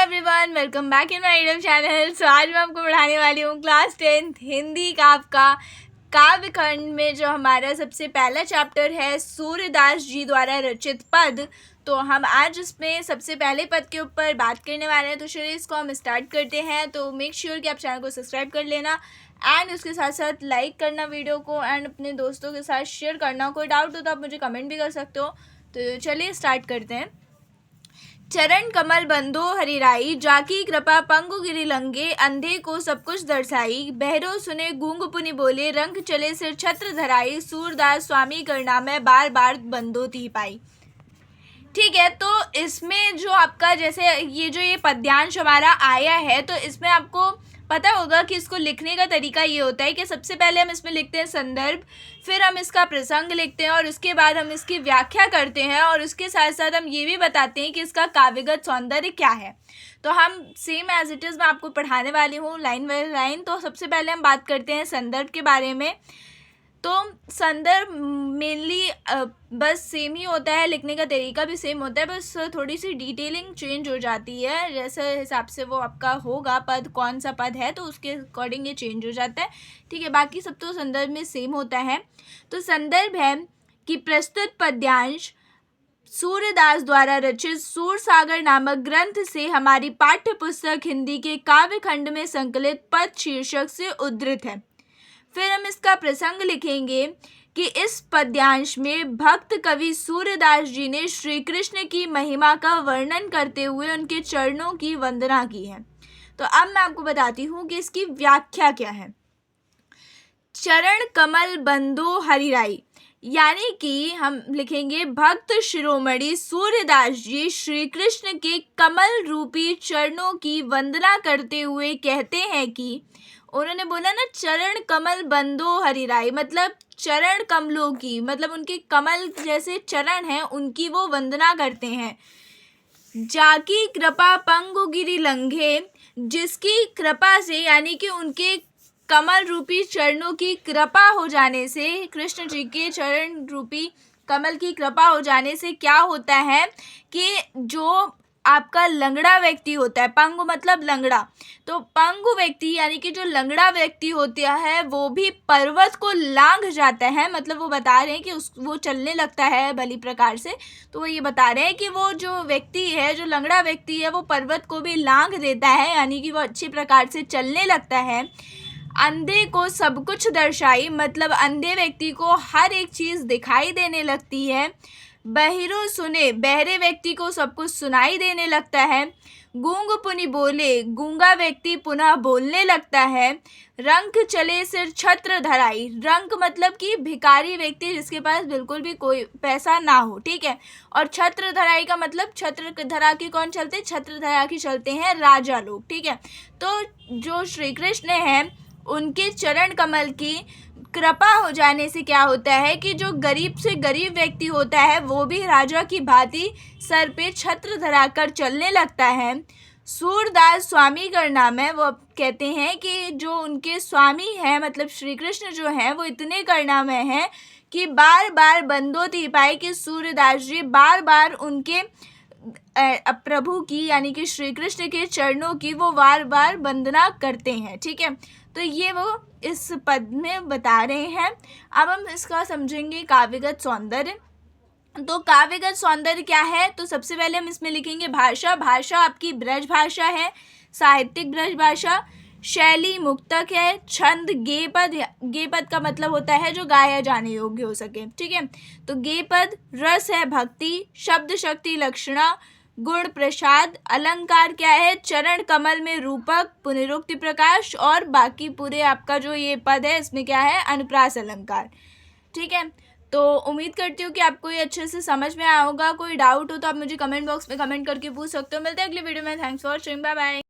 Everyone, welcome back in my YouTube channel. So आज मैं आपको पढ़ाने वाली हूँ क्लास 10th हिंदी का आपका काव्य खंड में जो हमारा सबसे पहला चैप्टर है सूर्यदास जी द्वारा रचित पद। तो हम आज इसमें सबसे पहले पद के ऊपर बात करने वाले हैं। तो चलिए इसको हम स्टार्ट करते हैं। तो मेक श्योर कि आप चैनल को सब्सक्राइब कर लेना एंड उसके साथ साथ लाइक करना वीडियो को एंड अपने दोस्तों के साथ शेयर करना। कोई डाउट हो तो आप मुझे कमेंट भी कर सकते हो। तो चलिए स्टार्ट करते हैं। चरण कमल बंधो हरिराई, जाकी कृपा पंगु गिरि लंगे, अंधे को सब कुछ दर्शाई, बहरो सुने गूंग पुनि बोले, रंग चले सिर छत्र धराई, सूरदास स्वामी करना में बार बार बंधो ती पाई। ठीक है, तो इसमें जो आपका जैसे ये पद्यांश हमारा आया है, तो इसमें आपको पता होगा कि इसको लिखने का तरीका ये होता है कि सबसे पहले हम इसमें लिखते हैं संदर्भ, फिर हम इसका प्रसंग लिखते हैं और उसके बाद हम इसकी व्याख्या करते हैं और उसके साथ साथ हम ये भी बताते हैं कि इसका काव्यगत सौंदर्य क्या है। तो हम सेम एज इट इज़ मैं आपको पढ़ाने वाली हूँ लाइन बाय लाइन। तो सबसे पहले हम बात करते हैं संदर्भ के बारे में। तो संदर्भ मेनली बस सेम ही होता है, लिखने का तरीका भी सेम होता है, बस थोड़ी सी डिटेलिंग चेंज हो जाती है। जैसे हिसाब से वो आपका होगा पद, कौन सा पद है, तो उसके अकॉर्डिंग ये चेंज हो जाता है। ठीक है, बाकी सब तो संदर्भ में सेम होता है। तो संदर्भ है कि प्रस्तुत पद्यांश सूर्यदास द्वारा रचित सूरसागर नामक ग्रंथ से हमारी पाठ्य पुस्तक हिंदी के काव्य खंड में संकलित पद शीर्षक से उद्धृत है। फिर हम इसका प्रसंग लिखेंगे कि इस पद्यांश में भक्त कवि सूर्यदास जी ने श्री कृष्ण की महिमा का वर्णन करते हुए उनके चरणों की वंदना की है। तो अब मैं आपको बताती हूँ कि इसकी व्याख्या क्या है। चरण कमल बंधो हरिराई, यानी कि हम लिखेंगे भक्त शिरोमणि सूर्यदास जी श्री कृष्ण के कमल रूपी चरणों की वंदना करते हुए कहते हैं कि उन्होंने बोला ना चरण कमल बंधो हरिराई, मतलब चरण कमलों की, मतलब उनके कमल जैसे चरण हैं उनकी वो वंदना करते हैं। जाकी कृपा पंगु गिरि लंघे, जिसकी कृपा से यानी कि उनके कमल रूपी चरणों की कृपा हो जाने से, कृष्ण जी के चरण रूपी कमल की कृपा हो जाने से क्या होता है कि जो आपका लंगड़ा व्यक्ति होता है, पंगु मतलब लंगड़ा, तो पंगु व्यक्ति यानी कि जो लंगड़ा व्यक्ति होता है वो भी पर्वत को लांघ जाता है। मतलब वो बता रहे हैं कि वो चलने लगता है भली प्रकार से। तो वो ये बता रहे हैं कि वो जो व्यक्ति है, जो लंगड़ा व्यक्ति है, वो पर्वत को भी लांघ देता है, यानी कि वो अच्छी प्रकार से चलने लगता है। अंधे को सब कुछ दर्शाई, मतलब अंधे व्यक्ति को हर एक चीज़ दिखाई देने लगती है। बहिरो सुने, बहरे व्यक्ति को सब कुछ सुनाई देने लगता है। गूंग पुनि बोले, गूंगा व्यक्ति पुनः बोलने लगता है। रंक चले सिर छत्र धराई, रंक मतलब कि भिखारी व्यक्ति जिसके पास बिल्कुल भी कोई पैसा ना हो। ठीक है, और छत्र धराई का मतलब छत्र धरा के कौन चलते, छत्र धरा के चलते हैं राजा लोग। ठीक है, तो जो श्री कृष्ण हैं उनके चरण कमल की कृपा हो जाने से क्या होता है कि जो गरीब से गरीब व्यक्ति होता है वो भी राजा की भांति सर पे छत्र धराकर चलने लगता है। सूरदास स्वामी का नाम है, वो कहते हैं कि जो उनके स्वामी हैं, मतलब श्री कृष्ण जो हैं, वो इतने करनामय हैं कि बार बार बंधो ती पाए, कि सूर्यदास जी बार बार उनके प्रभु की यानी कि श्री कृष्ण के चरणों की वो बार बार वंदना करते हैं। ठीक है, तो ये वो इस पद में बता रहे हैं। अब हम इसका समझेंगे काव्यगत सौंदर्य। तो काव्यगत सौंदर्य क्या है, तो सबसे पहले हम इसमें लिखेंगे भाषा। भाषा आपकी ब्रज भाषा है, साहित्यिक ब्रज भाषा। शैली मुक्तक है। छंद गेय पद, गेय पद का मतलब होता है जो गाया जाने योग्य हो सके। ठीक है, तो गेय पद। रस है भक्ति। शब्द शक्ति लक्षणा। गुण प्रसाद। अलंकार क्या है, चरण कमल में रूपक, पुनरुक्ति प्रकाश, और बाकी पूरे आपका जो ये पद है इसमें क्या है, अनुप्रास अलंकार। ठीक है, तो उम्मीद करती हूँ कि आपको ये अच्छे से समझ में आया होगा। कोई डाउट हो तो आप मुझे कमेंट बॉक्स में कमेंट करके पूछ सकते हो। मिलते हैं अगली वीडियो में। Thanks for watching, bye bye.